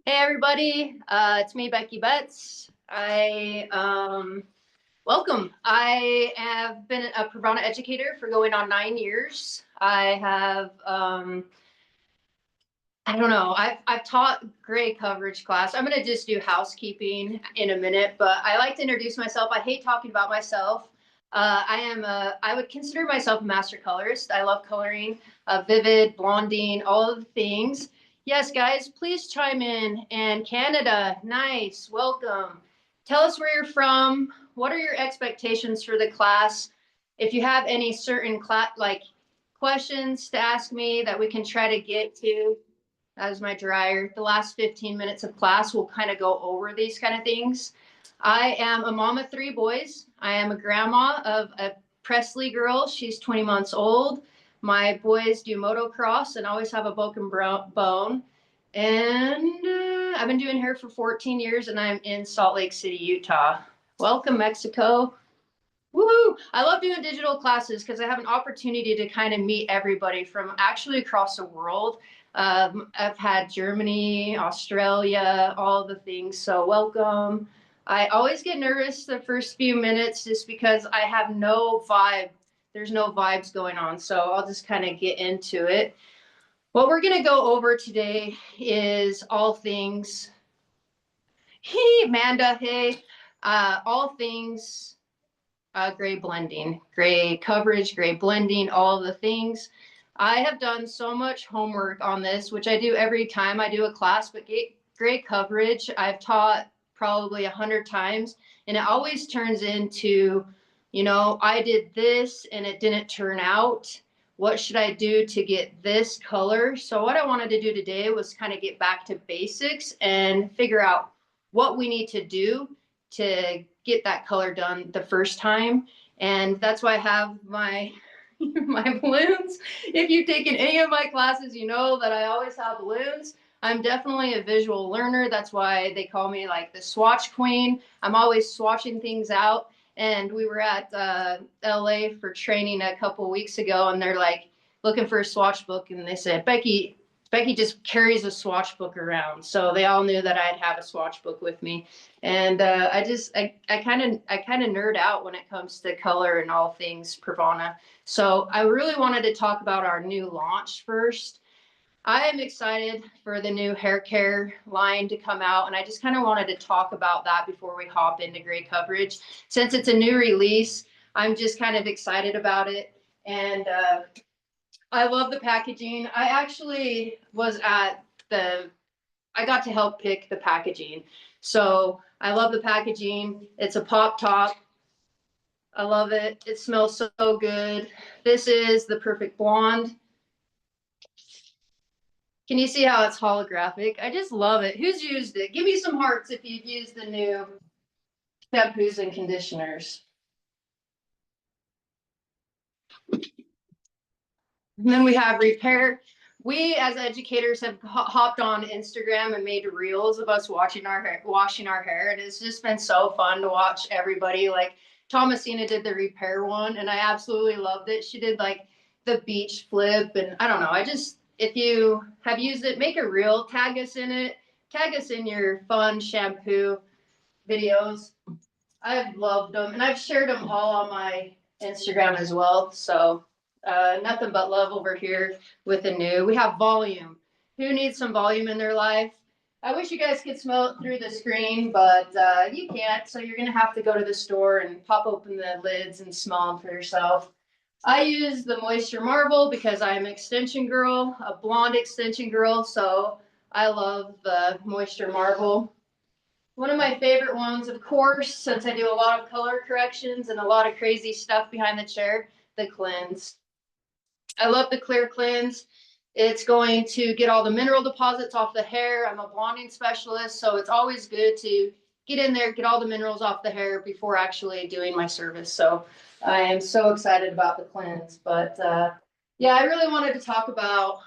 Hey everybody, it's me, Becky Betts. Welcome. I have been a PRAVANA educator for going on 9 years. I don't know, I've taught gray coverage class. I'm gonna just do housekeeping in a minute, but I like to introduce myself. I hate talking about myself. I would consider myself a master colorist. I love coloring, vivid, blonding, all of the things. Yes, guys, please chime in. And Canada, nice, welcome. Tell us where you're from. What are your expectations for the class? If you have any certain questions to ask me that we can try to get to, that was my dryer. The last 15 minutes of class will kind of go over these kind of things. I am a mom of 3 boys. I am a grandma of a Presley girl. She's 20 months old. My boys do motocross and always have a broken bone. And I've been doing hair for 14 years and I'm in Salt Lake City, Utah. Welcome, Mexico. Woohoo! I love doing digital classes because I have an opportunity to kind of meet everybody from actually across the world. I've had Germany, Australia, all the things. So welcome. I always get nervous the first few minutes just because I have no vibe. There's no vibes going on. So I'll just kind of get into it. What we're going to go over today is all things. Hey, Amanda. Hey, all things gray blending, gray coverage, gray blending, all the things. I have done so much homework on this, which I do every time I do a class, but gray coverage, I've taught probably 100 times, and it always turns into, I did this and it didn't turn out. What should I do to get this color? So what I wanted to do today was kind of get back to basics and figure out what we need to do to get that color done the first time. And that's why I have my my balloons. If you've taken any of my classes, you know that I always have balloons. I'm definitely a visual learner. That's why they call me like the swatch queen. I'm always swatching things out. And we were at LA for training a couple weeks ago, and they're like looking for a swatch book, and they said, Becky just carries a swatch book around. So they all knew that I'd have a swatch book with me. And I kind of nerd out when it comes to color and all things PRAVANA. So I really wanted to talk about our new launch first. I am excited for the new hair care line to come out, and I just kind of wanted to talk about that before we hop into gray coverage. Since it's a new release, I'm just kind of excited about it. And I love the packaging. I actually was at I got to help pick the packaging. So I love the packaging. It's a pop top. I love it. It smells so good. This is the Perfect Blonde. Can you see how it's holographic? I just love it. Who's used it? Give me some hearts if you've used the new shampoos and conditioners. And then we have Repair. We as educators have hopped on Instagram and made reels of us washing our hair. And it's just been so fun to watch everybody. Like Thomasina did the Repair one, and I absolutely loved it. She did like the beach flip, and I don't know. If you have used it, make a reel, tag us in it, tag us in your fun shampoo videos. I've loved them, and I've shared them all on my Instagram as well. So nothing but love over here with the new. We have volume. Who needs some volume in their life? I wish you guys could smell it through the screen, but you can't. So you're going to have to go to the store and pop open the lids and smell them for yourself. I use the Moisture Marble because I'm an extension girl, a blonde extension girl. So I love the Moisture Marble. One of my favorite ones, of course, since I do a lot of color corrections and a lot of crazy stuff behind the chair, the Cleanse. I love the Clear Cleanse. It's going to get all the mineral deposits off the hair. I'm a blonding specialist, so it's always good to get in there, get all the minerals off the hair before actually doing my service. So I am so excited about the Cleanse. But yeah, I really wanted to talk about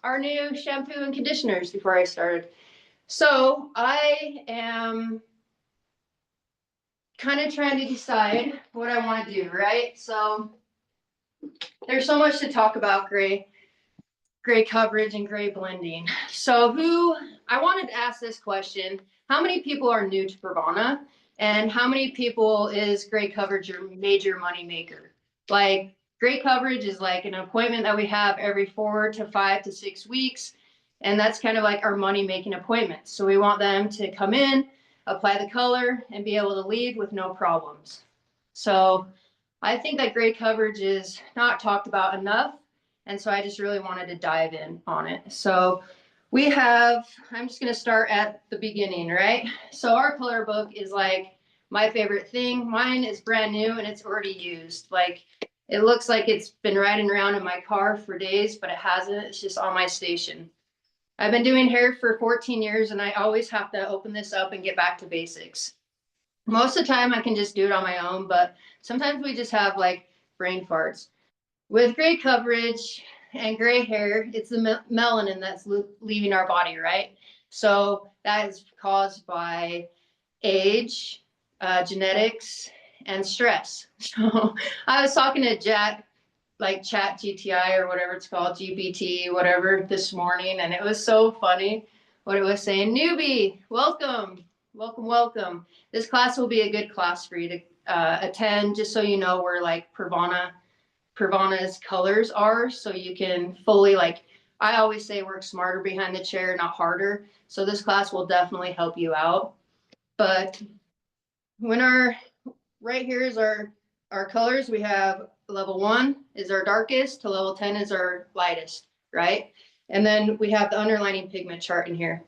our new shampoo and conditioners before I started. So I am kind of trying to decide what I want to do, right? So there's so much to talk about, Gray. gray coverage and gray blending. So I wanted to ask this question. How many people are new to Pravana? And how many people is gray coverage your major money maker? Like gray coverage is like an appointment that we have every 4 to 5 to 6 weeks. And that's kind of like our money making appointment. So we want them to come in, apply the color, and be able to leave with no problems. So I think that gray coverage is not talked about enough. And so I just really wanted to dive in on it. So I'm just going to start at the beginning, right? So our color book is like my favorite thing. Mine is brand new and it's already used. Like it looks like it's been riding around in my car for days, but it hasn't. It's just on my station. I've been doing hair for 14 years and I always have to open this up and get back to basics. Most of the time I can just do it on my own, but sometimes we just have like brain farts. With gray coverage and gray hair, it's the melanin that's leaving our body, right? So that is caused by age, genetics, and stress. So I was talking to Jack, like Chat GTI or whatever it's called, GPT, whatever, this morning, and it was so funny what it was saying. Newbie, welcome, welcome, welcome. This class will be a good class for you to attend, just so you know where like Pravana's colors are, so you can fully, like I always say, work smarter behind the chair, not harder. So this class will definitely help you out. But right here is our colors. We have level 1 is our darkest to level 10 is our lightest, right? And then we have the underlining pigment chart in here.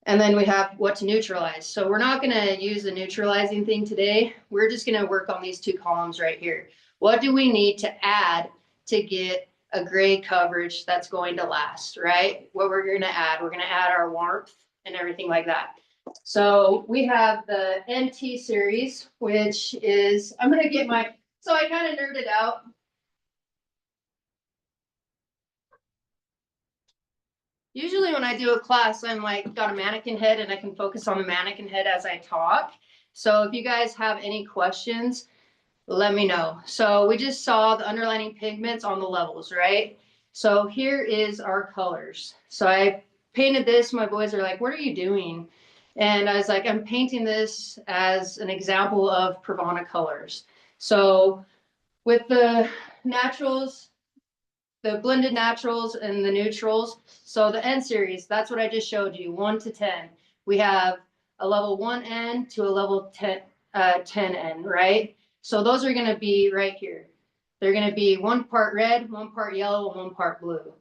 And then we have what to neutralize. So we're not going to use the neutralizing thing today. We're just going to work on these 2 columns right here. What do we need to add to get a gray coverage that's going to last, right? What we're going to add our warmth and everything like that. So we have the NT series, which is, I'm going to get so I kind of nerded out. Usually when I do a class, I'm like got a mannequin head and I can focus on the mannequin head as I talk. So if you guys have any questions, let me know. So we just saw the underlining pigments on the levels, right? So here is our colors. So I painted this. My boys are like, what are you doing? And I was like, I'm painting this as an example of Pravana colors. So with the naturals, the blended naturals and the neutrals. So the N series, that's what I just showed you, 1 to 10. We have a level 1N to a level 10N, right? So those are going to be right here. They're going to be 1 part red, 1 part yellow, and 1 part blue.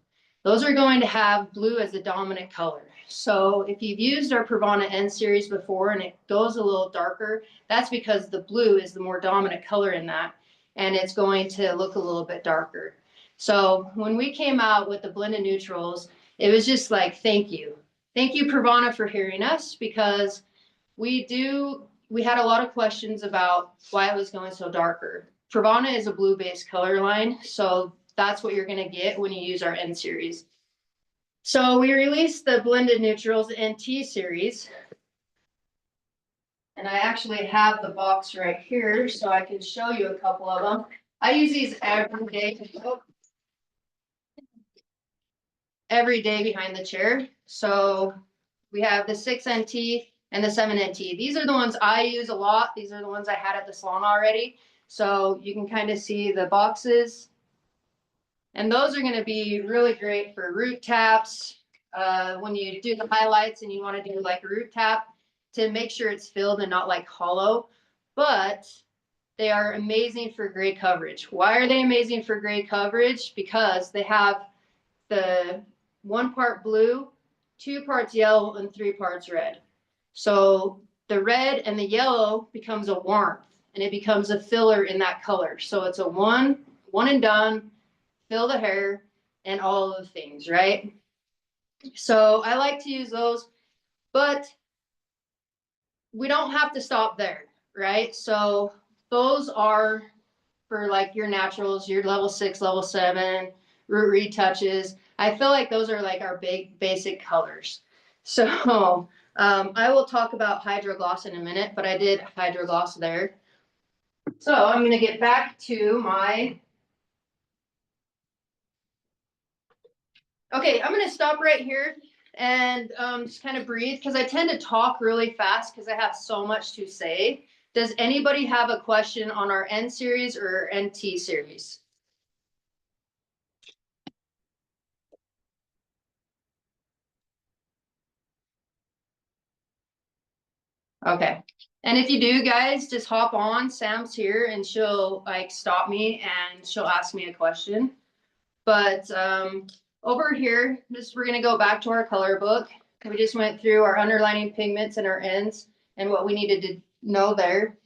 Those are going to have blue as the dominant color. So if you've used our Pravana N series before and it goes a little darker, that's because the blue is the more dominant color in that, and it's going to look a little bit darker. So when we came out with the blended neutrals, it was just like, thank you. Thank you, Pravana, for hearing us, because we had a lot of questions about why it was going so darker. Pravana is a blue-based color line, so that's what you're going to get when you use our N series. So we released the blended neutrals NT series. And I actually have the box right here, so I can show you a couple of them. I use these every day behind the chair. So we have the 6NT and the 7NT. These are the ones I use a lot. These are the ones I had at the salon already. So you can kind of see the boxes. And those are going to be really great for root taps. When you do the highlights and you want to do like a root tap to make sure it's filled and not like hollow. But they are amazing for gray coverage. Why are they amazing for gray coverage? Because they have the 1 part blue, 2 parts yellow, and 3 parts red. So the red and the yellow becomes a warmth and it becomes a filler in that color. So it's a one and done, fill the hair and all of the things, right? So I like to use those, but we don't have to stop there, right? So those are for like your naturals, your level 6, level 7, root retouches. I feel like those are like our big basic colors. So I will talk about HydraGloss in a minute, but I did HydraGloss there. So I'm going to get back to my Okay, I'm gonna stop right here and just kind of breathe because I tend to talk really fast because I have so much to say. Does anybody have a question on our N series or NT series? Okay. And if you do, guys, just hop on. Sam's here and she'll like stop me and she'll ask me a question. But over here, we're gonna go back to our color book. We just went through our underlining pigments and our ends and what we needed to know there.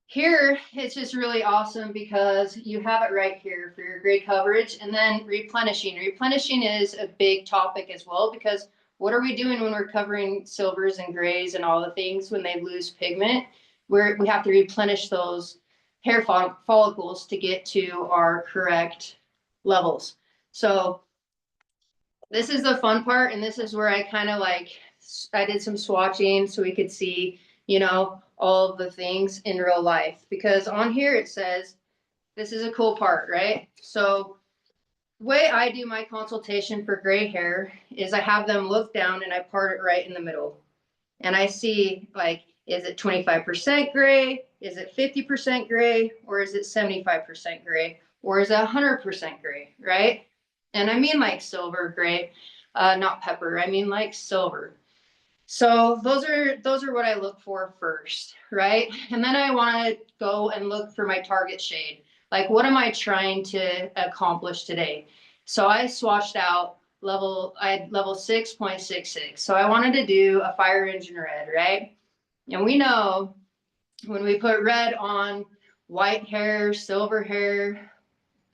Here, it's just really awesome because you have it right here for your gray coverage, and then replenishing. Replenishing is a big topic as well, because what are we doing when we're covering silvers and grays and all the things when they lose pigment? We have to replenish those hair follicles to get to our correct levels. So this is the fun part, and this is where I kind of like, I did some swatching so we could see, all of the things in real life. Because on here it says, this is a cool part, right? So the way I do my consultation for gray hair is I have them look down and I part it right in the middle. And I see, like, is it 25% gray? Is it 50% gray? Or is it 75% gray? Or is it 100% gray, right? And I mean like silver gray, not pepper. I mean like silver. So those are what I look for first, right? And then I want to go and look for my target shade. Like, what am I trying to accomplish today? So I swatched out I had level 6.66. So I wanted to do a fire engine red, right? And we know when we put red on white hair, silver hair,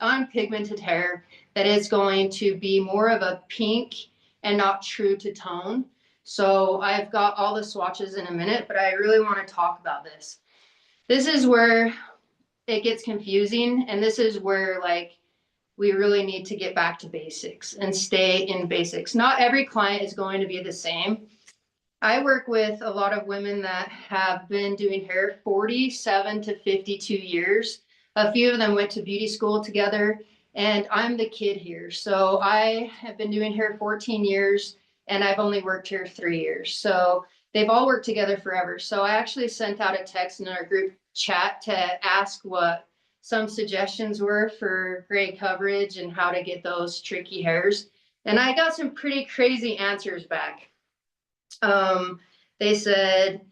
unpigmented hair, that it's going to be more of a pink and not true to tone. So I've got all the swatches in a minute, but I really want to talk about this. This is where it gets confusing, and this is where like we really need to get back to basics and stay in basics. Not every client is going to be the same. I work with a lot of women that have been doing hair 47 to 52 years. A few of them went to beauty school together, and I'm the kid here. So I have been doing hair 14 years, and I've only worked here 3 years. So they've all worked together forever. So I actually sent out a text in our group chat to ask what some suggestions were for gray coverage and how to get those tricky hairs. And I got some pretty crazy answers back. They said,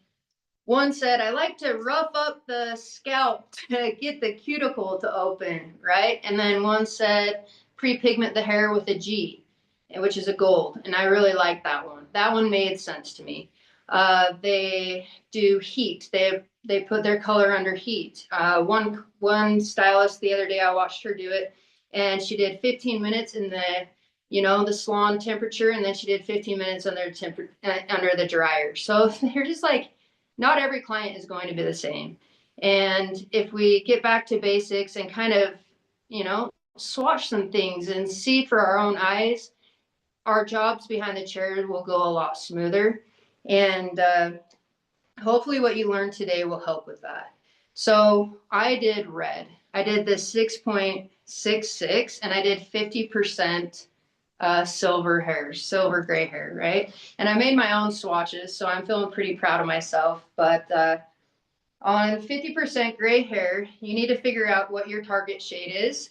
one said, I like to rough up the scalp to get the cuticle to open, right? And then one said, pre-pigment the hair with a G, which is a gold. And I really like that one. That one made sense to me. They do heat. They put their color under heat. One stylist the other day, I watched her do it, and she did 15 minutes in the salon temperature, and then she did 15 minutes under the dryer. So they're just like, not every client is going to be the same. And if we get back to basics and kind of, swatch some things and see for our own eyes, our jobs behind the chair will go a lot smoother. And hopefully what you learned today will help with that. So I did red. I did the 6.66, and I did 50% silver gray hair, right? And I made my own swatches, so I'm feeling pretty proud of myself. But on 50% gray hair, you need to figure out what your target shade is.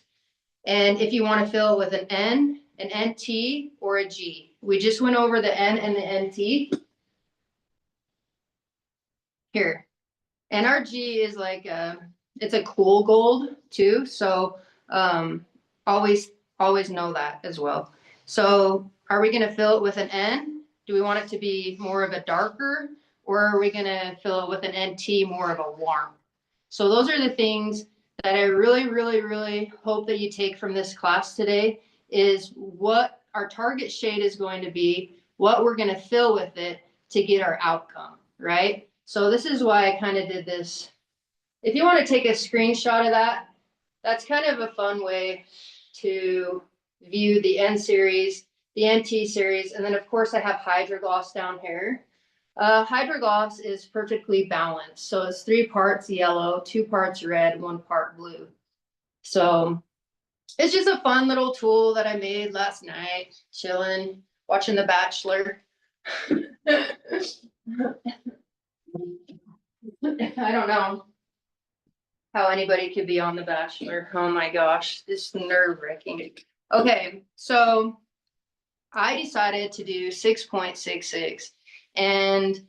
And if you want to fill with an N, an NT, or a G. We just went over the N and the NT. Here. And our G is like, it's a cool gold too. So always know that as well. So are we going to fill it with an N? Do we want it to be more of a darker, or are we going to fill it with an NT, more of a warm? So those are the things that I really, really, really hope that you take from this class today, is what our target shade is going to be, what we're going to fill with it to get our outcome, right? So this is why I kind of did this. If you want to take a screenshot of that, that's kind of a fun way to view the N series, the NT series, and then of course I have HydraGloss down here. HydraGloss is perfectly balanced. So it's 3 parts yellow, 2 parts red, 1 part blue. So It's just a fun little tool that I made last night, chilling, watching The Bachelor. I don't know how anybody could be on The Bachelor. Oh my gosh, it's nerve-wracking. Okay, so I decided to do 6.66, and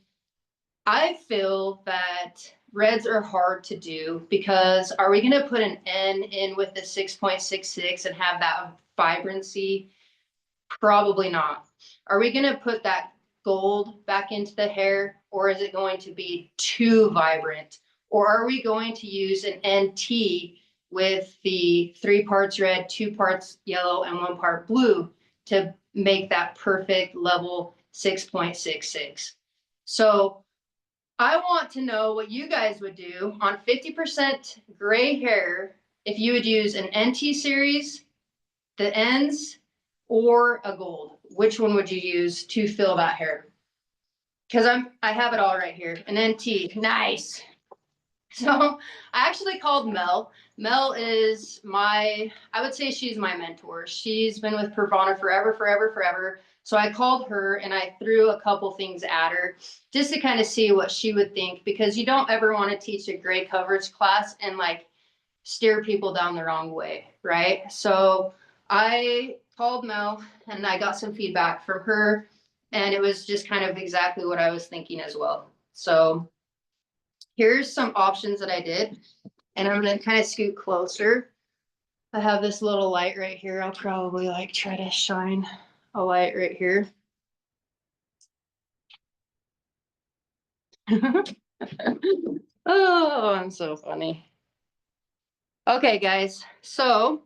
I feel that reds are hard to do because are we going to put an N in with the 6.66 and have that vibrancy? Probably not. Are we going to put that gold back into the hair, or is it going to be too vibrant? Or are we going to use an NT with the 3 parts red, 2 parts yellow, and 1 part blue to make that perfect level 6.66? So I want to know what you guys would do on 50% gray hair if you would use an NT series, the ends, or a gold. Which one would you use to fill that hair? Because I have it all right here. An NT, nice. So I actually called Mel. Mel is I would say she's my mentor. She's been with PRAVANA forever, forever, forever. So I called her and I threw a couple things at her just to kind of see what she would think, because you don't ever want to teach a gray coverage class and like steer people down the wrong way, right? So I called Mel and I got some feedback from her, and it was just kind of exactly what I was thinking as well. So here's some options that I did, and I'm gonna kind of scoot closer. I have this little light right here. I'll probably like try to shine a light right here. Oh, I'm so funny. Okay, guys, so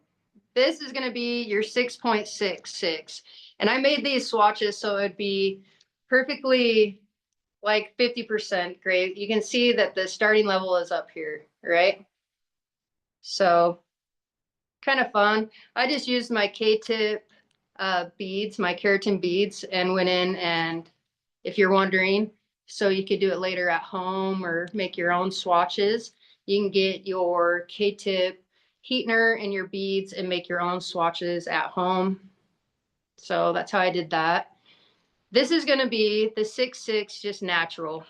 this is gonna be your 6.66. And I made these swatches so it'd be perfectly like 50% gray. You can see that the starting level is up here, right? So kind of fun. I just used my K-tip beads, my keratin beads, and went in, and if you're wondering, so you could do it later at home or make your own swatches. You can get your K-tip heatener and your beads and make your own swatches at home. So that's how I did that. This is going to be the 6.6 just natural.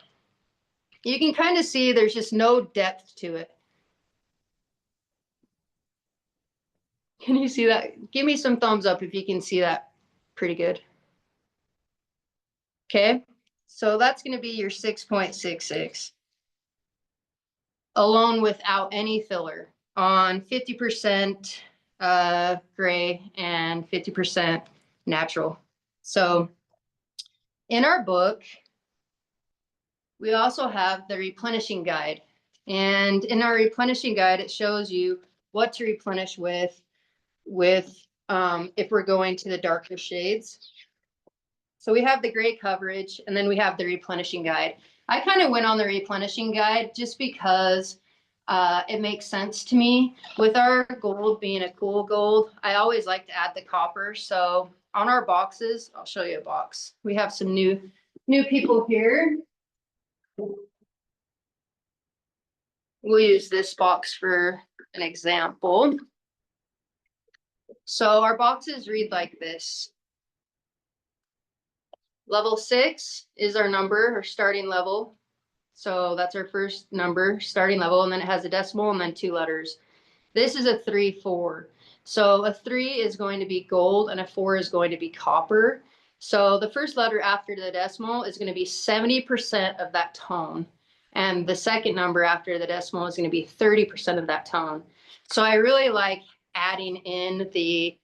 You can kind of see there's just no depth to it. Can you see that? Give me some thumbs up if you can see that pretty good. Okay, so that's going to be your 6.66 alone without any filler on 50% gray and 50% natural. So in our book, we also have the replenishing guide. And in our replenishing guide, it shows you what to replenish with if we're going to the darker shades. So we have the gray coverage, and then we have the replenishing guide. I kind of went on the replenishing guide just because it makes sense to me. With our gold being a cool gold, I always like to add the copper. So on our boxes, I'll show you a box. We have some new people here. We'll use this box for an example. So our boxes read like this. Level 6 is our number, our starting level. So that's our first number, starting level, and then it has a decimal and then 2 letters. This is a 3, 4. So a 3 is going to be gold and a 4 is going to be copper. So the first letter after the decimal is going to be 70% of that tone. And the second number after the decimal is going to be 30% of that tone. So I really like adding in the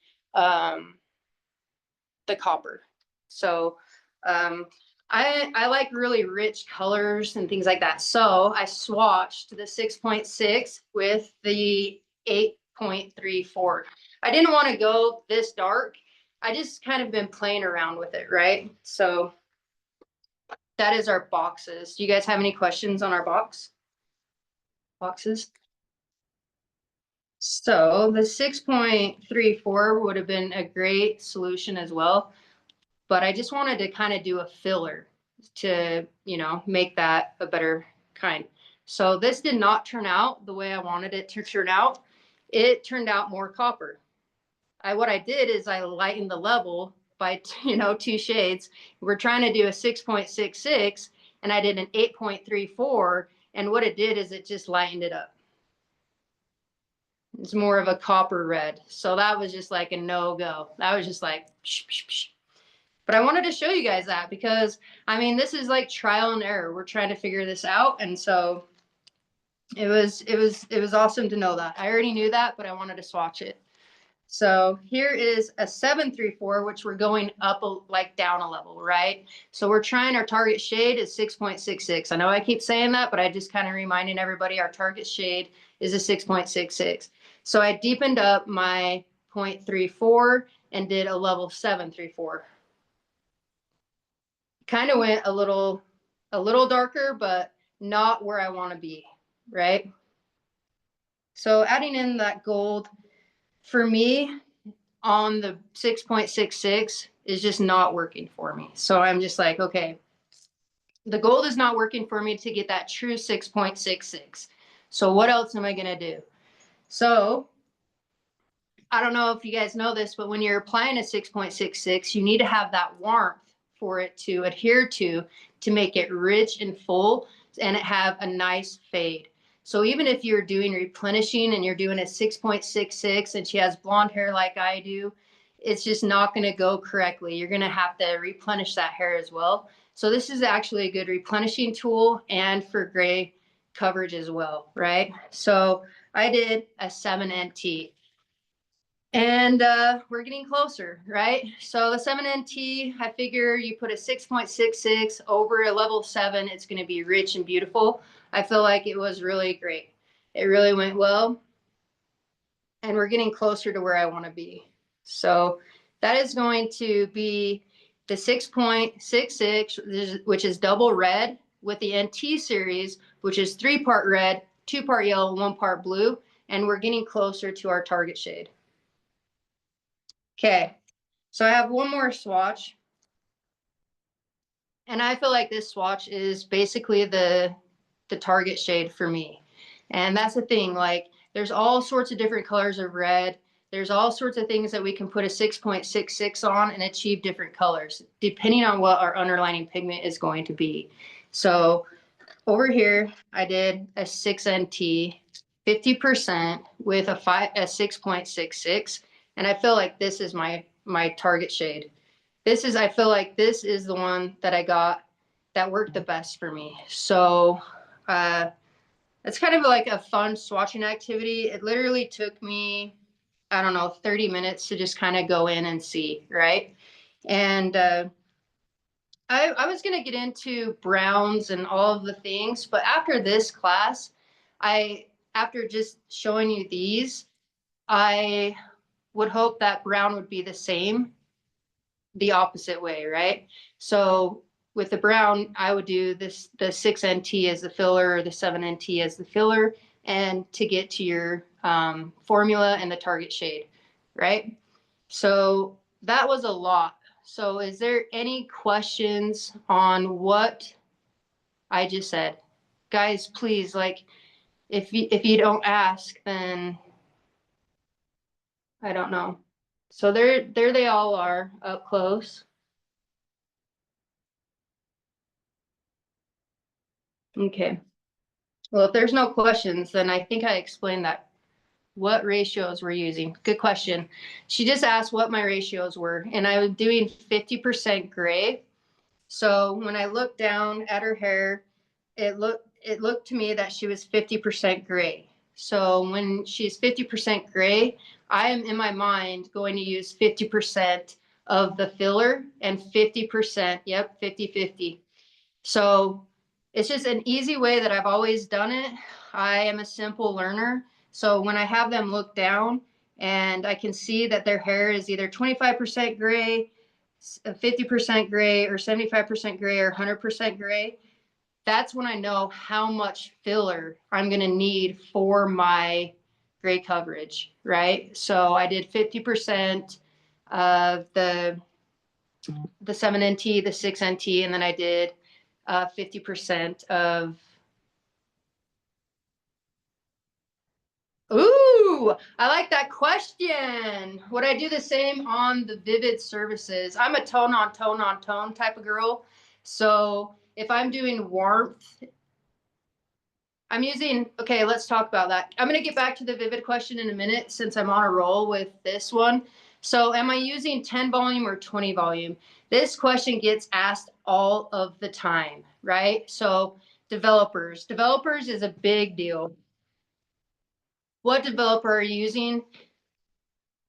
copper. So I like really rich colors and things like that. So I swatched the 6.6 with the 8.34. I didn't want to go this dark. I just kind of been playing around with it, right? So that is our boxes. Do you guys have any questions on our boxes? So the 6.34 would have been a great solution as well, but I just wanted to kind of do a filler to, make that a better kind. So this did not turn out the way I wanted it to turn out. It turned out more copper. what I did is I lightened the level by, 2 shades. We're trying to do a 6.66 and I did an 8.34. And what it did is it just lightened it up. It's more of a copper red. So that was just like a no-go. That was just like, psh, psh, psh. But I wanted to show you guys that because, I mean, this is like trial and error. We're trying to figure this out. And so it was awesome to know that. I already knew that, but I wanted to swatch it. So here is a 734, which we're going up like down a level, right? So we're trying, our target shade is 6.66. I know I keep saying that, but I just kind of reminding everybody our target shade is a 6.66. So I deepened up my 0.34 and did a level 734. Kind of went a little darker, but not where I want to be, right? So adding in that gold for me on the 6.66 is just not working for me. So I'm just like, okay, the gold is not working for me to get that true 6.66. So what else am I going to do? So I don't know if you guys know this, but when you're applying a 6.66, you need to have that warmth for it to adhere to make it rich and full and it have a nice fade. So even if you're doing replenishing and you're doing a 6.66 and she has blonde hair like I do, it's just not going to go correctly. You're going to have to replenish that hair as well. So this is actually a good replenishing tool and for gray coverage as well, right? So I did a 7NT. And we're getting closer, right? So the 7NT, I figure you put a 6.66 over a level 7, it's going to be rich and beautiful. I feel like it was really great. It really went well. And we're getting closer to where I want to be. So that is going to be the 6.66, which is double red, with the NT series, which is 3-part red, 2-part yellow, 1-part blue. And we're getting closer to our target shade. Okay, so I have one more swatch. And I feel like this swatch is basically the target shade for me. And that's the thing, like there's all sorts of different colors of red. There's all sorts of things that we can put a 6.66 on and achieve different colors, depending on what our underlining pigment is going to be. So over here, I did a 6NT, 50% with a 6.66. And I feel like this is my target shade. I feel like this is the one that I got that worked the best for me. So it's kind of like a fun swatching activity. It literally took me, I don't know, 30 minutes to just kind of go in and see, right? And I was going to get into browns and all of the things, but after this class, after just showing you these, I would hope that brown would be the same, the opposite way, right? So with the brown, I would do this, the 6NT as the filler or the 7NT as the filler, and to get to your formula and the target shade, right? So that was a lot. So is there any questions on what I just said? Guys, please, like, if you don't ask, then I don't know. So there they all are up close. Okay. Well, if there's no questions, then I think I explained that. What ratios we're using. Good question. She just asked what my ratios were, and I was doing 50% gray. So when I looked down at her hair, it looked to me that she was 50% gray. So when she's 50% gray, I am in my mind going to use 50% of the filler and 50%, yep, 50-50. So it's just an easy way that I've always done it. I am a simple learner. So when I have them look down and I can see that their hair is either 25% gray, 50% gray, or 75% gray, or 100% gray, that's when I know how much filler I'm going to need for my gray coverage, right? So I did 50% of the 7NT, the 6NT, and then I did 50% of, ooh, Ooh, I like that question. Would I do the same on the vivid services? I'm a tone on tone on tone type of girl. So if I'm doing warmth, I'm using, okay, let's talk about that. I'm going to get back to the vivid question in a minute since I'm on a roll with this one. So am I using 10 volume or 20 volume? This question gets asked all of the time, right? So developers is a big deal. What developer are you using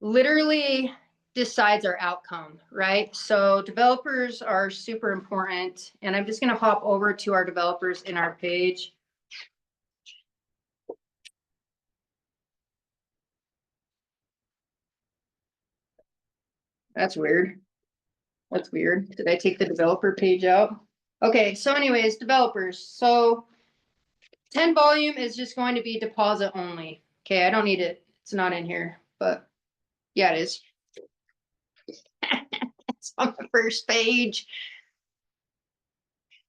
literally decides our outcome, right? So developers are super important. And I'm just going to hop over to our developers in our page. That's weird. That's weird. Did I take the developer page out? Okay, so anyways, developers. So 10 volume is just going to be deposit only. Okay, I don't need it. It's not in here, but yeah, it is. It's on the first page.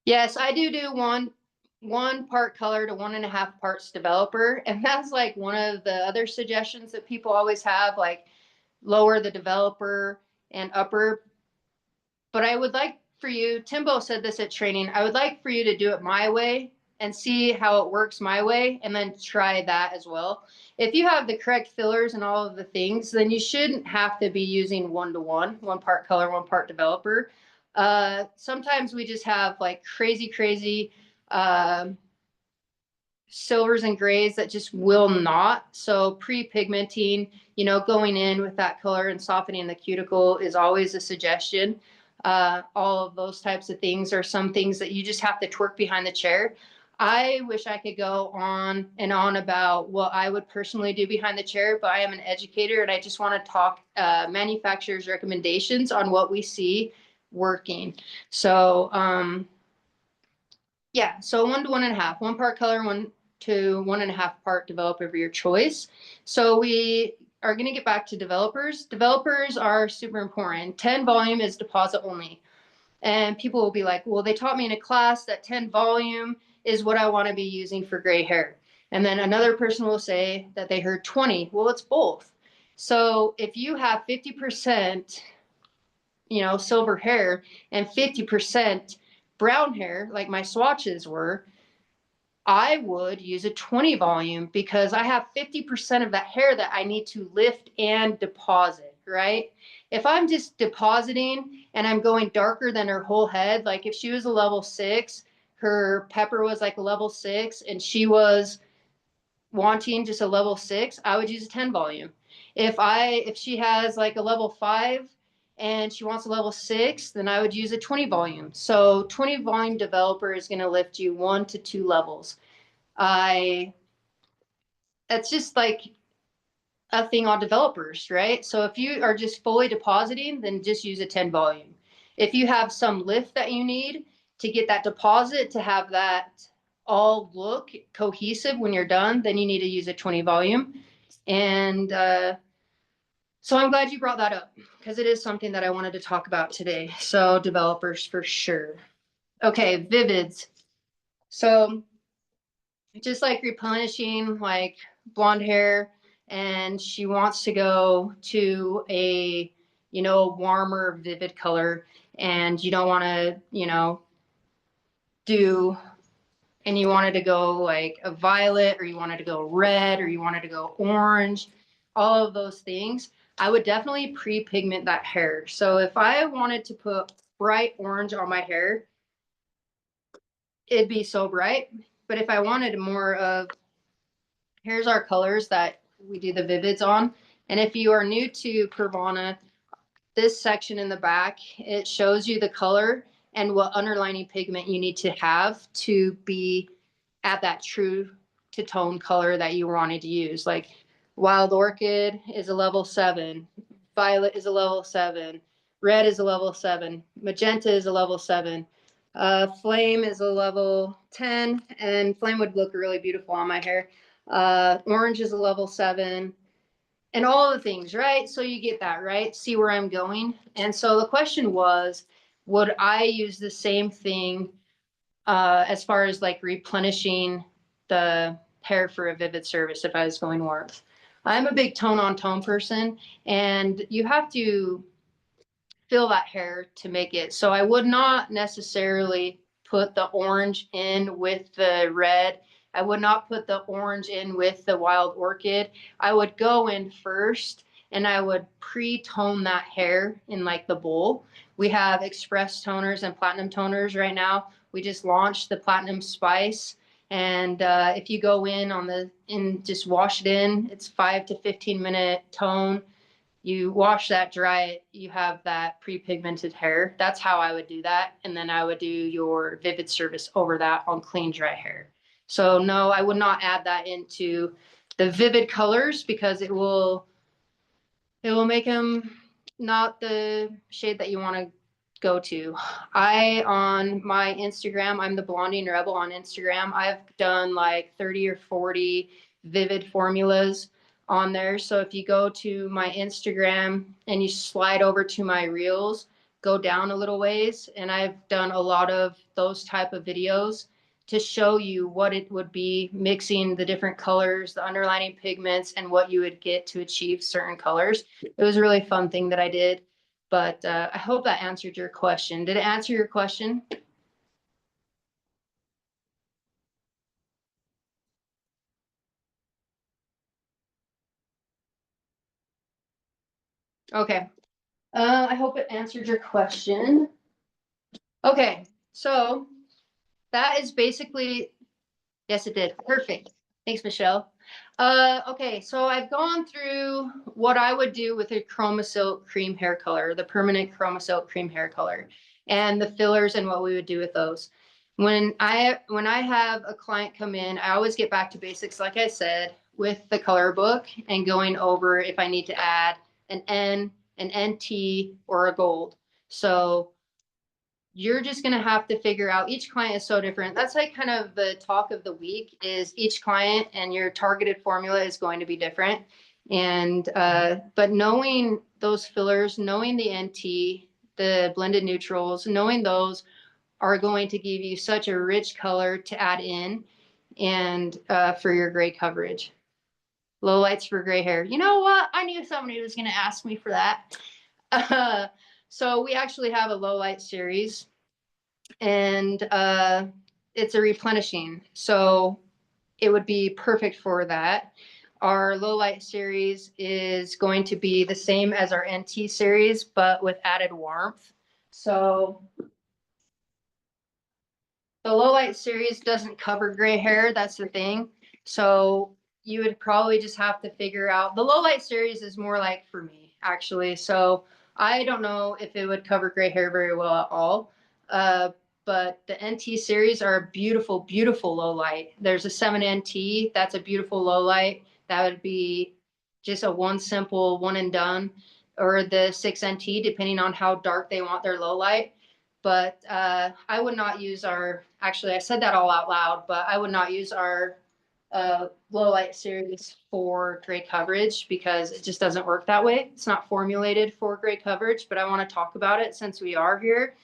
Yes, I do one part color to 1.5 parts developer. And that's like one of the other suggestions that people always have, like lower the developer and upper. But I would like for you, Timbo said this at training, I would like for you to do it my way and see how it works my way, and then try that as well. If you have the correct fillers and all of the things, then you shouldn't have to be using 1-to-1, 1 part color, 1 part developer. Sometimes we just have like crazy silvers and grays that just will not. So pre-pigmenting, going in with that color and softening the cuticle is always a suggestion. All of those types of things are some things that you just have to twerk behind the chair. I wish I could go on and on about what I would personally do behind the chair, but I am an educator and I just want to talk manufacturers' recommendations on what we see working. So yeah, so 1 to 1.5, 1 part color, 1 to 1.5 part developer of your choice. So we are going to get back to developers. Developers are super important. 10 volume is deposit only. And people will be like, well, they taught me in a class that 10 volume is what I want to be using for gray hair. And then another person will say that they heard 20. Well, it's both. So if you have 50%, silver hair and 50% brown hair, like my swatches were, I would use a 20 volume because I have 50% of that hair that I need to lift and deposit, right? If I'm just depositing and I'm going darker than her whole head, like if she was a level 6, her pepper was like a level 6, and she was wanting just a level 6, I would use a 10 volume. If she has like a level 5 and she wants a level 6, then I would use a 20 volume. So 20 volume developer is going to lift you 1 to 2 levels. That's just like a thing on developers, right? So if you are just fully depositing, then just use a 10 volume. If you have some lift that you need to get that deposit to have that all look cohesive when you're done, then you need to use a 20 volume. And so I'm glad you brought that up because it is something that I wanted to talk about today. So developers for sure. Okay, vivids. So just like replenishing like blonde hair, and she wants to go to a warmer vivid color, and you don't want to do, and you wanted to go like a violet, or you wanted to go red, or you wanted to go orange, all of those things, I would definitely pre-pigment that hair. So if I wanted to put bright orange on my hair, it'd be so bright. But if I wanted more of, here's our colors that we do the vivids on. And if you are new to PRAVANA, this section in the back, it shows you the color and what underlining pigment you need to have to be at that true to tone color that you wanted to use. Like Wild Orchid is a level 7, Violet is a level 7, Red is a level 7, Magenta is a level 7. Flame is a level 10, and Flame would look really beautiful on my hair. Orange is a level 7, and all the things, right? So you get that, right? See where I'm going? And so the question was, would I use the same thing as far as like replenishing the hair for a vivid service if I was going warmth? I'm a big tone on tone person, and you have to feel that hair to make it. So I would not necessarily put the orange in with the red. I would not put the orange in with the wild orchid. I would go in first and I would pre-tone that hair in like the bowl. We have express toners and platinum toners right now. We just launched the platinum spice. And if you go in on the and just wash it in, it's 5 to 15 minute tone. You wash that, dry it, you have that pre-pigmented hair. That's how I would do that. And then I would do your Vivid Service over that on clean, dry hair. So no, I would not add that into the vivid colors because it will make them not the shade that you want to go to. On my Instagram, I'm the Blondine Rebel on Instagram. I've done like 30 or 40 vivid formulas on there. So if you go to my Instagram and you slide over to my reels, go down a little ways, and I've done a lot of those type of videos to show you what it would be mixing the different colors, the underlining pigments, and what you would get to achieve certain colors. It was a really fun thing that I did, but I hope that answered your question. Did it answer your question? Okay. I hope it answered your question. Okay, so that is basically, yes, it did. Perfect. Thanks, Michelle. Okay, so I've gone through what I would do with a ChromaSilk cream hair color, the permanent ChromaSilk cream hair color, and the fillers and what we would do with those. When I have a client come in, I always get back to basics, like I said, with the color book and going over if I need to add an N, an NT, or a gold. So you're just going to have to figure out, each client is so different. That's like kind of the talk of the week, is each client and your targeted formula is going to be different. And but knowing those fillers, knowing the NT, the blended neutrals, knowing those are going to give you such a rich color to add in, and for your gray coverage. Low lights for gray hair. You know what? I knew somebody was going to ask me for that. So we actually have a low light series, and it's a replenishing. So it would be perfect for that. Our low light series is going to be the same as our NT series, but with added warmth. So the low light series doesn't cover gray hair. That's the thing. So you would probably just have to figure out, the low light series is more like for me, actually. So I don't know if it would cover gray hair very well at all. But the NT series are a beautiful, beautiful low light. There's a 7 NT. That's a beautiful low light. That would be just a one simple one and done, or the 6 NT, depending on how dark they want their low light. But I would not use our, actually, I said that all out loud, but I would not use our low light series for gray coverage because it just doesn't work that way. It's not formulated for gray coverage, but I want to talk about it since we are here.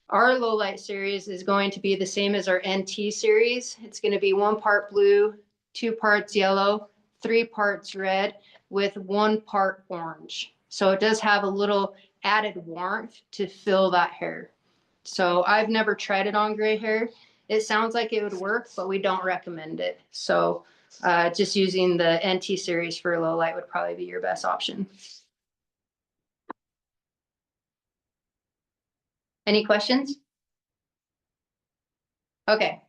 Our low light series is going to be the same as our NT series. It's going to be 1 part blue, 2 parts yellow, 3 parts red with 1 part orange. So it does have a little added warmth to fill that hair. So I've never tried it on gray hair. It sounds like it would work, but we don't recommend it. So just using the NT series for low light would probably be your best option. Any questions? Okay.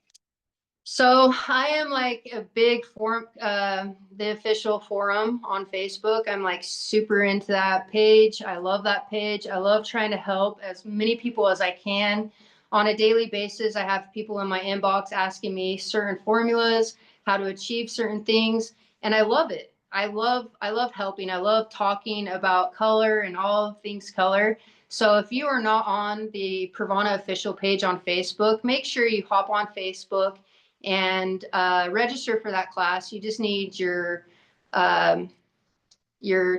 So I am like a big forum, the official forum on Facebook. I'm like super into that page. I love that page. I love trying to help as many people as I can. On a daily basis, I have people in my inbox asking me certain formulas, how to achieve certain things, and I love it. I love helping. I love talking about color and all things color. So if you are not on the Pravana official page on Facebook, make sure you hop on Facebook and register for that class. You just need your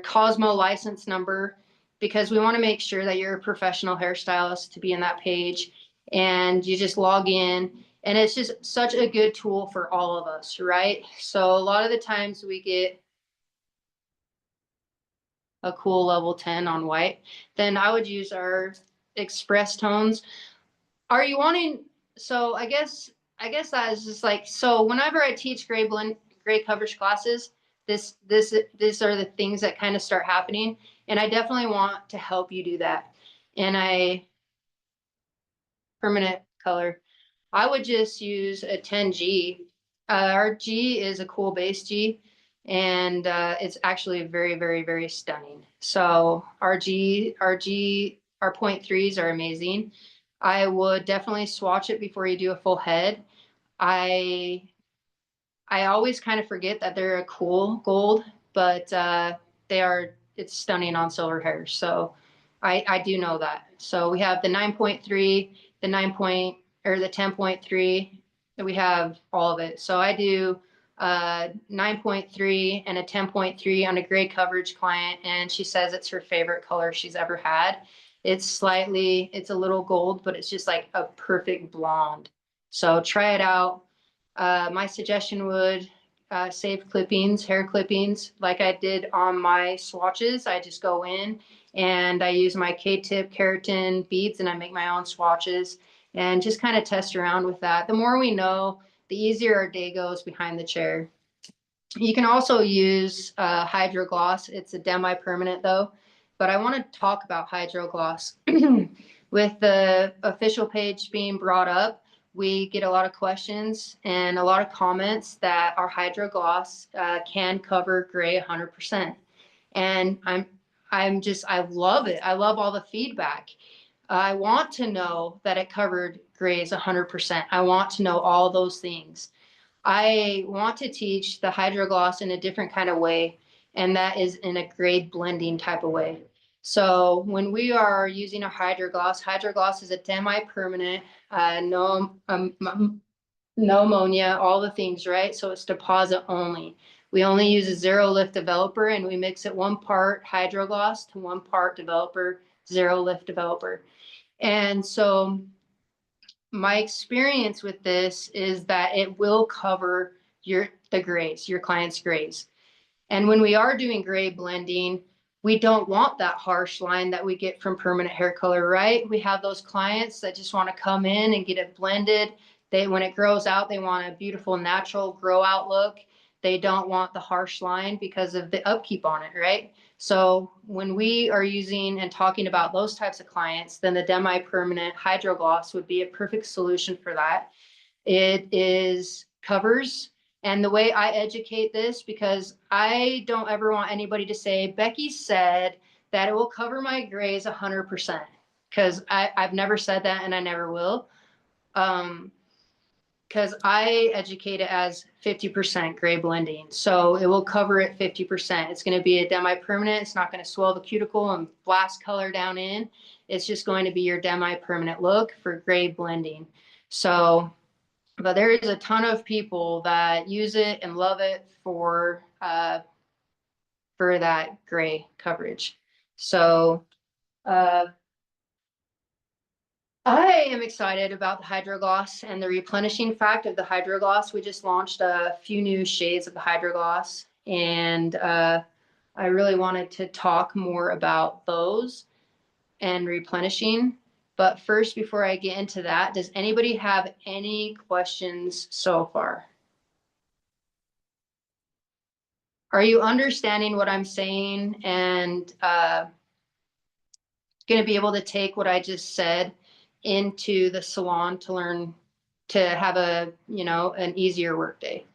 Cosmo license number, because we want to make sure that you're a professional hairstylist to be in that page. And you just log in, and it's just such a good tool for all of us, right? So a lot of the times we get a cool level 10 on white, then I would use our express tones. Are you wanting, so I guess that is just like, so whenever I teach gray coverage classes, these are the things that kind of start happening. And I definitely want to help you do that. And permanent color, I would just use a 10G. Our G is a cool base G, and it's actually very, very, very stunning. So our 0.3s are amazing. I would definitely swatch it before you do a full head. I I always kind of forget that they're a cool gold, but it's stunning on silver hair. So I do know that. So we have the 9.3, the 9 point, or the 10.3, and we have all of it. So I do 9.3 and a 10.3 on a gray coverage client, and she says it's her favorite color she's ever had. It's a little gold, but it's just like a perfect blonde. So try it out. My suggestion would save clippings, hair clippings, like I did on my swatches. I just go in and I use my K-tip keratin beads and I make my own swatches and just kind of test around with that. The more we know, the easier our day goes behind the chair. You can also use HydraGloss. It's a Demi-Permanent though, but I want to talk about HydraGloss. With the official page being brought up, we get a lot of questions and a lot of comments that our HydraGloss can cover gray 100%. And I love it. I love all the feedback. I want to know that it covered grays 100%. I want to know all those things. I want to teach the HydraGloss in a different kind of way, and that is in a grade blending type of way. So when we are using a HydraGloss is a Demi-Permanent, no ammonia, all the things, right? So it's deposit only. We only use a 0 lift developer, and we mix it 1 part HydraGloss to 1 part developer, 0 lift developer. And so my experience with this is that it will cover the grays, your client's grays. And when we are doing gray blending, we don't want that harsh line that we get from permanent hair color, right? We have those clients that just want to come in and get it blended. When it grows out, they want a beautiful natural grow out look. They don't want the harsh line because of the upkeep on it, right? So when we are using and talking about those types of clients, then the Demi-Permanent HydraGloss would be a perfect solution for that. It is covers. And the way I educate this, because I don't ever want anybody to say, Becky said that it will cover my grays 100%, because I've never said that and I never will. Because I educate it as 50% gray blending. So it will cover it 50%. It's going to be a Demi-Permanent. It's not going to swell the cuticle and blast color down in. It's just going to be your Demi-Permanent look for gray blending. So, but there is a ton of people that use it and love it for that gray coverage. So I am excited about the HydraGloss and the replenishing fact of the HydraGloss. We just launched a few new shades of the HydraGloss, and I really wanted to talk more about those and replenishing. But first, before I get into that, does anybody have any questions so far? Are you understanding what I'm saying and going to be able to take what I just said into the salon to learn to have an easier workday?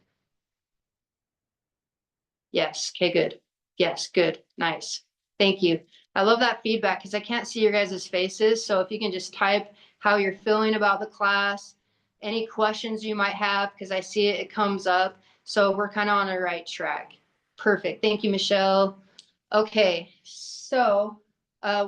Yes. Okay, good. Yes, good. Nice. Thank you. I love that feedback because I can't see your guys' faces. So if you can just type how you're feeling about the class, any questions you might have, because I see it comes up. So we're kind of on the right track. Perfect. Thank you, Michelle. Okay, so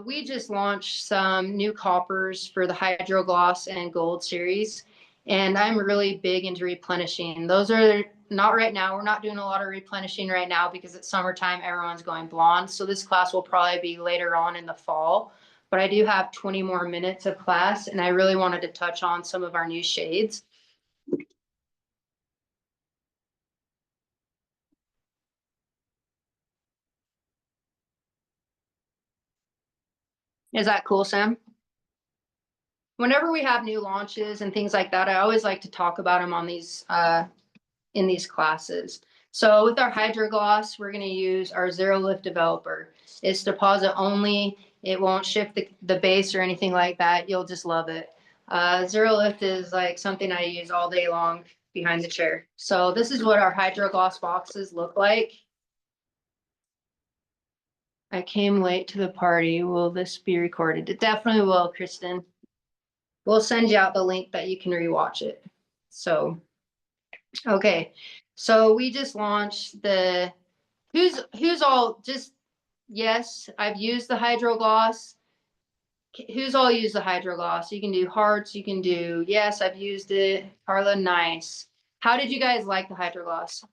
we just launched some new coppers for the HydraGloss and Gold series, and I'm really big into replenishing. Those are not right now. We're not doing a lot of replenishing right now because it's summertime. Everyone's going blonde. So this class will probably be later on in the fall, but I do have 20 more minutes of class, and I really wanted to touch on some of our new shades. Is that cool, Sam? Whenever we have new launches and things like that, I always like to talk about them on these in these classes. So with our HydraGloss, we're going to use our zero lift developer. It's deposit only. It won't shift the base or anything like that. You'll just love it. Zero lift is like something I use all day long behind the chair. So this is what our HydraGloss boxes look like. I came late to the party. Will this be recorded? It definitely will, Kristen. We'll send you out the link that you can rewatch it. So, okay. So we just launched the, who's all just, yes, I've used the HydraGloss. Who's all used the HydraGloss? You can do hearts, you can do, yes, I've used it. Carla, nice. How did you guys like the HydraGloss?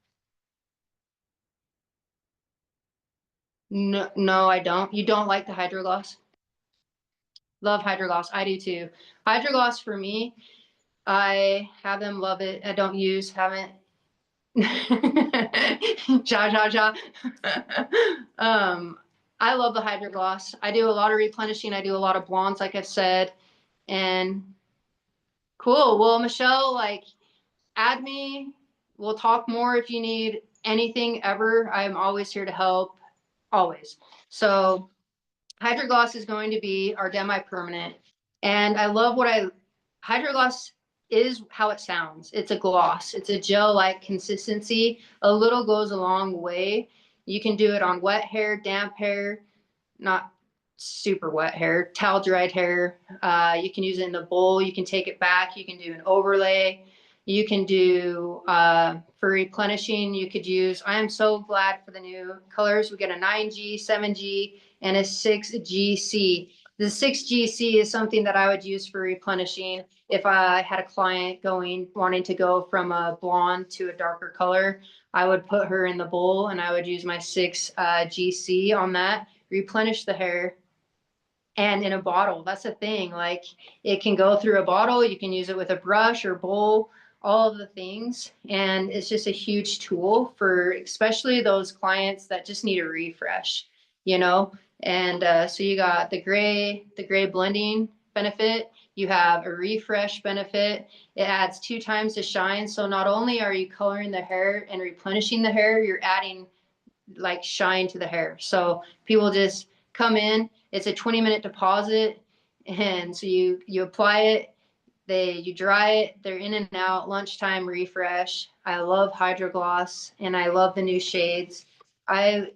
No, no, I don't. You don't like the HydraGloss? Love HydraGloss. I do too. HydraGloss for me, I have them, love it. I don't use, haven't. Ja, ja, ja. I love the HydraGloss. I do a lot of replenishing. I do a lot of blondes, like I've said. And cool. Well, Michelle, like, add me. We'll talk more if you need anything ever. I'm always here to help. Always. So HydraGloss is going to be our Demi-Permanent. And I love HydraGloss is how it sounds. It's a gloss. It's a gel-like consistency. A little goes a long way. You can do it on wet hair, damp hair, not super wet hair, towel dried hair. You can use it in the bowl. You can take it back. You can do an overlay. You can do for replenishing. You could use. I am so glad for the new colors. We got a 9G, 7G, and a 6GC. The 6GC is something that I would use for replenishing if I had a client wanting to go from a blonde to a darker color. I would put her in the bowl and I would use my 6GC on that, replenish the hair. And in a bottle, that's the thing. Like, it can go through a bottle. You can use it with a brush or bowl, all of the things. And it's just a huge tool for especially those clients that just need a refresh, you know? And so you got the gray blending benefit. You have a refresh benefit. It adds 2 times the shine. So not only are you coloring the hair and replenishing the hair, you're adding like shine to the hair. So people just come in. It's a 20-minute deposit, and so you apply it. You dry it. They're in and out. Lunchtime refresh. I love HydraGloss, and I love the new shades. I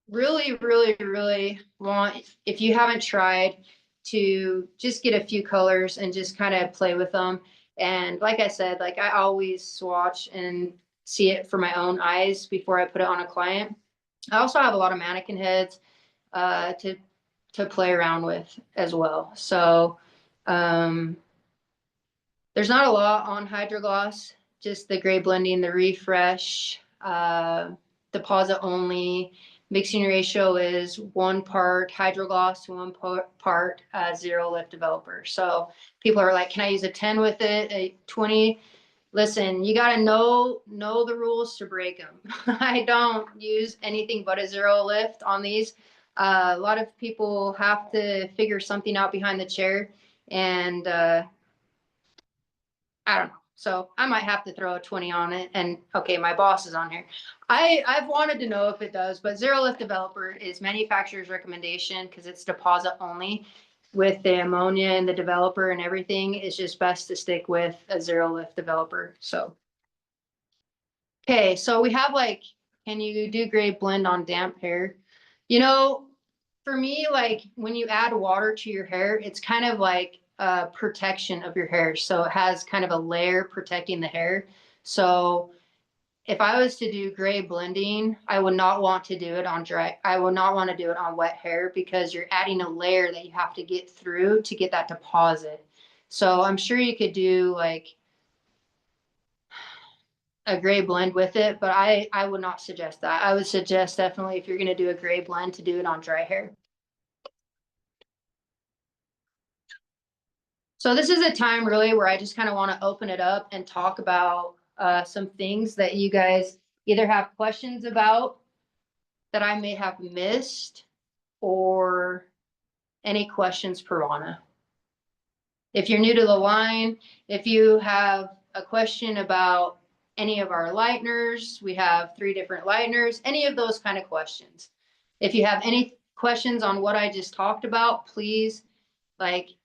really want, if you haven't tried, to just get a few colors and just kind of play with them. And like I said, like, I always swatch and see it for my own eyes before I put it on a client. I also have a lot of mannequin heads to play around with as well. So there's not a lot on HydraGloss, just the gray blending, the refresh, deposit only. Mixing ratio is 1 part HydraGloss, 1 part zero lift developer. So people are like, can I use a 10 with it, a 20? Listen, you got to know the rules to break them. I don't use anything but a zero lift on these. A lot of people have to figure something out behind the chair, and I don't know. So I might have to throw a 20 on it. And okay, my boss is on here. I've wanted to know if it does, but zero lift developer is manufacturer's recommendation because it's deposit only. With the ammonia and the developer and everything, it's just best to stick with a zero lift developer. So, okay, so we have like, can you do gray blend on damp hair? You know, for me, like, when you add water to your hair, it's kind of like a protection of your hair. So it has kind of a layer protecting the hair. So if I was to do gray blending, I would not want to do it on dry. I would not want to do it on wet hair because you're adding a layer that you have to get through to get that deposit. So I'm sure you could do like a gray blend with it, but I would not suggest that. I would suggest definitely, if you're going to do a gray blend, to do it on dry hair. So this is a time really where I just kind of want to open it up and talk about some things that you guys either have questions about that I may have missed, or any questions, Pravana? If you're new to the line, if you have a question about any of our lighteners, we have 3 different lighteners, any of those kind of questions. If you have any questions on what I just talked about, please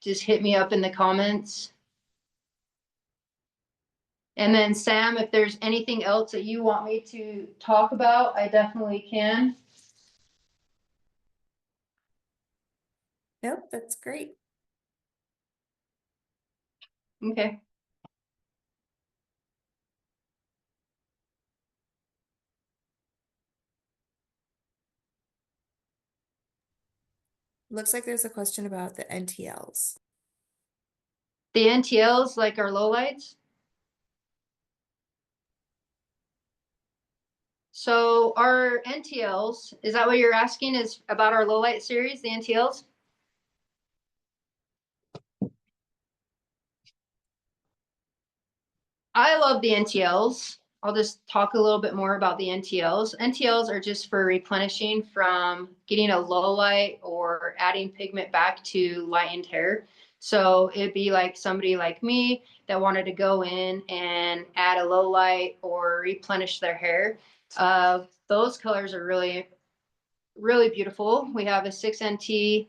just hit me up in the comments. And then Sam, if there's anything else that you want me to talk about, I definitely can. Nope, that's great. Okay. Looks like there's a question about the NTLs. The NTLs, like our lowlights. So our NTLs, is that what you're asking, is about our lowlight series, the NTLs? I love the NTLs. I'll just talk a little bit more about the NTLs. NTLs are just for replenishing from getting a low light or adding pigment back to lightened hair. So it'd be like somebody like me that wanted to go in and add a low light or replenish their hair. Those colors are really, really beautiful. We have a 6 NTL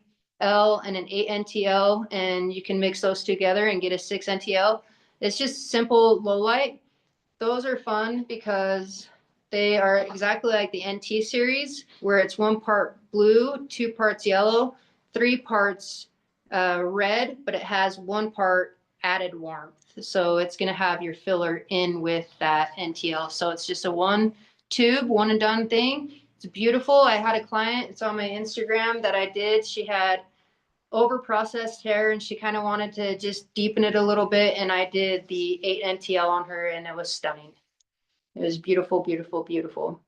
and an 8 NTL, and you can mix those together and get a 6 NTL. It's just simple low light. Those are fun because they are exactly like the NT series, where it's 1 part blue, 2 parts yellow, 3 parts red, but it has 1 part added warmth. So it's going to have your filler in with that NTL. So it's just a 1 tube, 1 and done thing. It's beautiful. I had a client, it's on my Instagram, that I did. She had over processed hair and she kind of wanted to just deepen it a little bit, and I did the 8 NTL on her, and it was stunning. It was beautiful, beautiful, beautiful.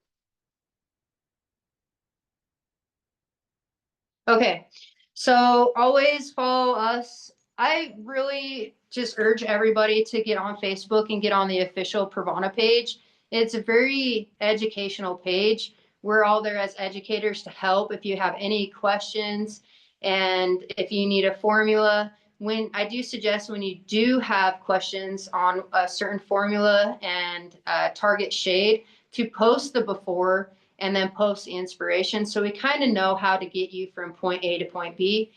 Okay, so always follow us. I really just urge everybody to get on Facebook and get on the official Pravana page. It's a very educational page. We're all there as educators to help if you have any questions. And if you need a formula, I do suggest when you do have questions on a certain formula and target shade, to post the before and then post the inspiration, so we kind of know how to get you from point A to point B.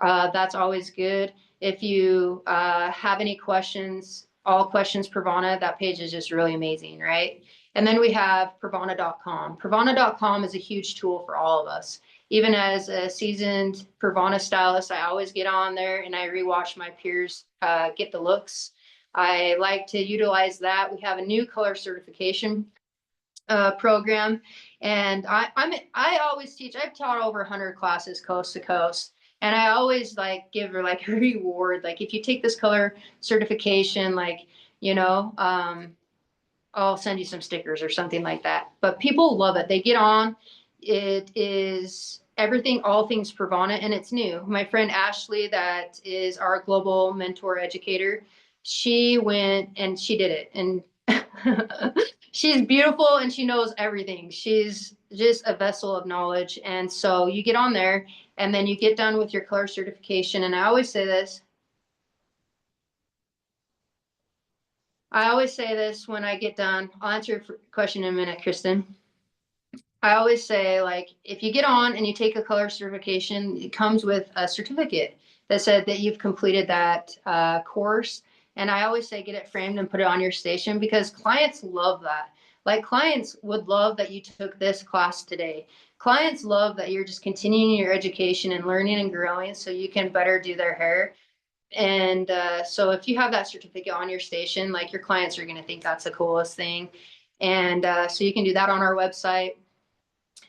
That's always good. If you have any questions, all questions Pravana, that page is just really amazing, right? And then we have Pravana.com. Pravana.com is a huge tool for all of us. Even as a seasoned Pravana stylist, I always get on there and I rewatch my peers get the looks. I like to utilize that. We have a new color certification program, and I always teach. I've taught over 100 classes coast to coast, and I always give her a reward. Like, if you take this color certification, I'll send you some stickers or something like that. But people love it. They get on. It is everything, all things Pravana, and it's new. My friend Ashley, that is our global mentor educator, she went and she did it, and she's beautiful and she knows everything. She's just a vessel of knowledge. And so you get on there and then you get done with your color certification. And I always say this when I get done. I'll answer your question in a minute, Kristen. I always say, if you get on and you take a color certification, it comes with a certificate that said that you've completed that course. And I always say, get it framed and put it on your station, because clients love that. Clients would love that you took this class today. Clients love that you're just continuing your education and learning and growing so you can better do their hair. And so if you have that certificate on your station, your clients are going to think that's the coolest thing. And so you can do that on our website.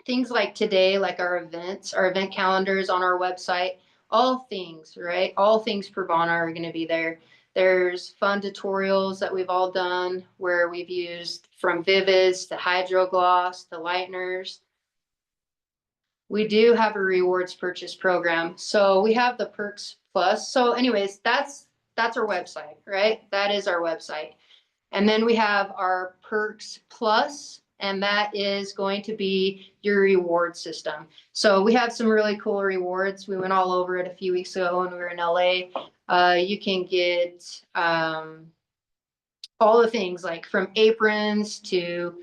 Things like today, like our event calendars on our website, all things, right? All things Pravana are going to be there. There's fun tutorials that we've all done where we've used from Vivids to HydraGloss to lighteners. We do have a rewards purchase program. So we have the Perks Plus. So anyways, that's our website, right? That is our website. And then we have our Perks Plus and that is going to be your reward system. So we have some really cool rewards. We went all over it a few weeks ago when we were in LA. You can get all the things like from aprons to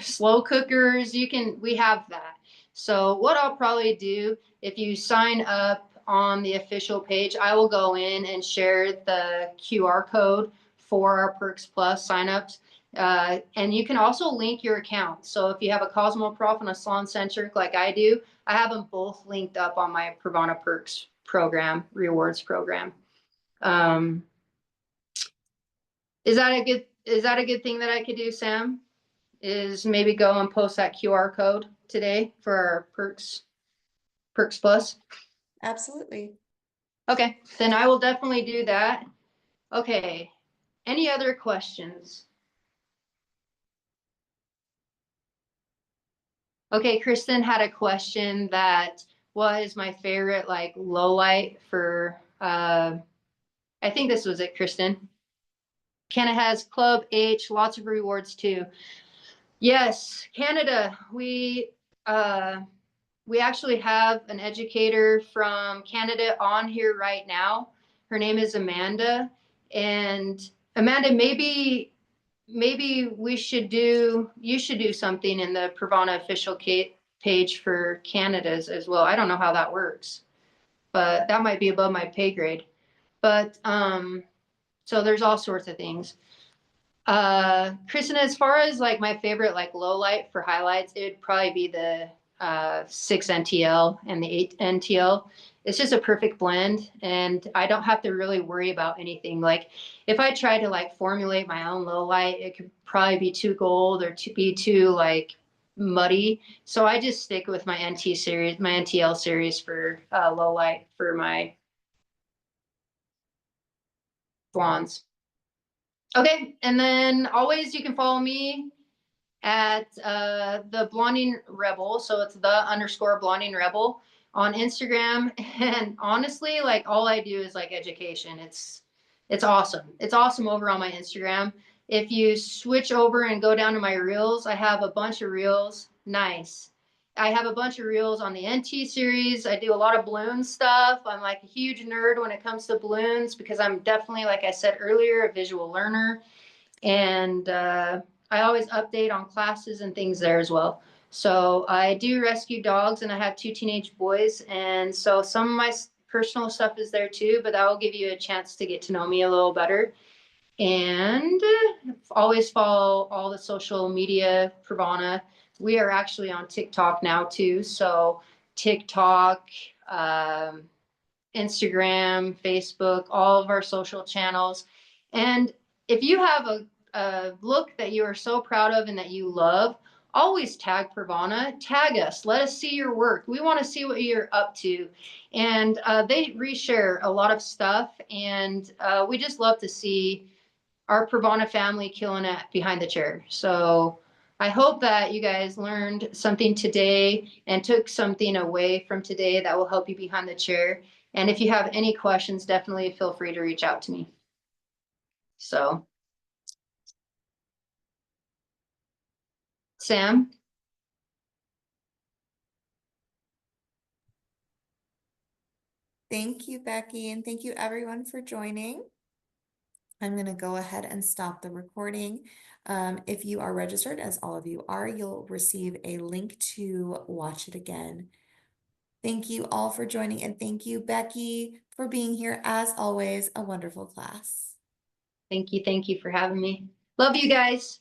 slow cookers. We have that. So what I'll probably do, if you sign up on the official page, I will go in and share the QR code for our Perks Plus signups. And you can also link your account. So if you have a Cosmoprof and a Salon Centric like I do, I have them both linked up on my Pravana Perks program, rewards program. Is that a good thing that I could do, Sam? Is maybe go and post that QR code today for our Perks Plus? Absolutely. Okay, then I will definitely do that. Okay, any other questions? Okay, Kristen had a question that what is my favorite like low light for I think this was it, Kristen. Canada has Club H, lots of rewards too. Yes, Canada, we actually have an educator from Canada on here right now. Her name is Amanda. And Amanda, maybe you should do something in the Pravana official page for Canada's as well. I don't know how that works, but that might be above my pay grade. But so there's all sorts of things. Kristen, as far as like my favorite like low light for highlights, it would probably be the 6 NTL and the 8 NTL. It's just a perfect blend, and I don't have to really worry about anything. Like if I try to like formulate my own low light, it could probably be too gold or to be too like muddy. So I just stick with my NTL series for low light for my blondes. Okay, and then always you can follow me at the Blonding Rebel. So it's the _Blonding Rebel on Instagram. And honestly, like all I do is like education. It's awesome. It's awesome over on my Instagram. If you switch over and go down to my reels, I have a bunch of reels. Nice. I have a bunch of reels on the NT series. I do a lot of balloon stuff. I'm like a huge nerd when it comes to balloons because I'm definitely, like I said earlier, a visual learner. And I always update on classes and things there as well. So I do rescue dogs, and I have 2 teenage boys. And so some of my personal stuff is there too, but that will give you a chance to get to know me a little better. And always follow all the social media, Pravana. We are actually on TikTok now too. So TikTok, Instagram, Facebook, all of our social channels. And if you have a look that you are so proud of and that you love, always tag Pravana, tag us, let us see your work. We want to see what you're up to. And they reshare a lot of stuff, and we just love to see our Pravana family killing it behind the chair. So I hope that you guys learned something today and took something away from today that will help you behind the chair. And if you have any questions, definitely feel free to reach out to me. So, Sam? Thank you, Becky, and thank you everyone for joining. I'm going to go ahead and stop the recording. If you are registered, as all of you are, you'll receive a link to watch it again. Thank you all for joining, and thank you, Becky, for being here. As always, a wonderful class. Thank you for having me. Love you guys.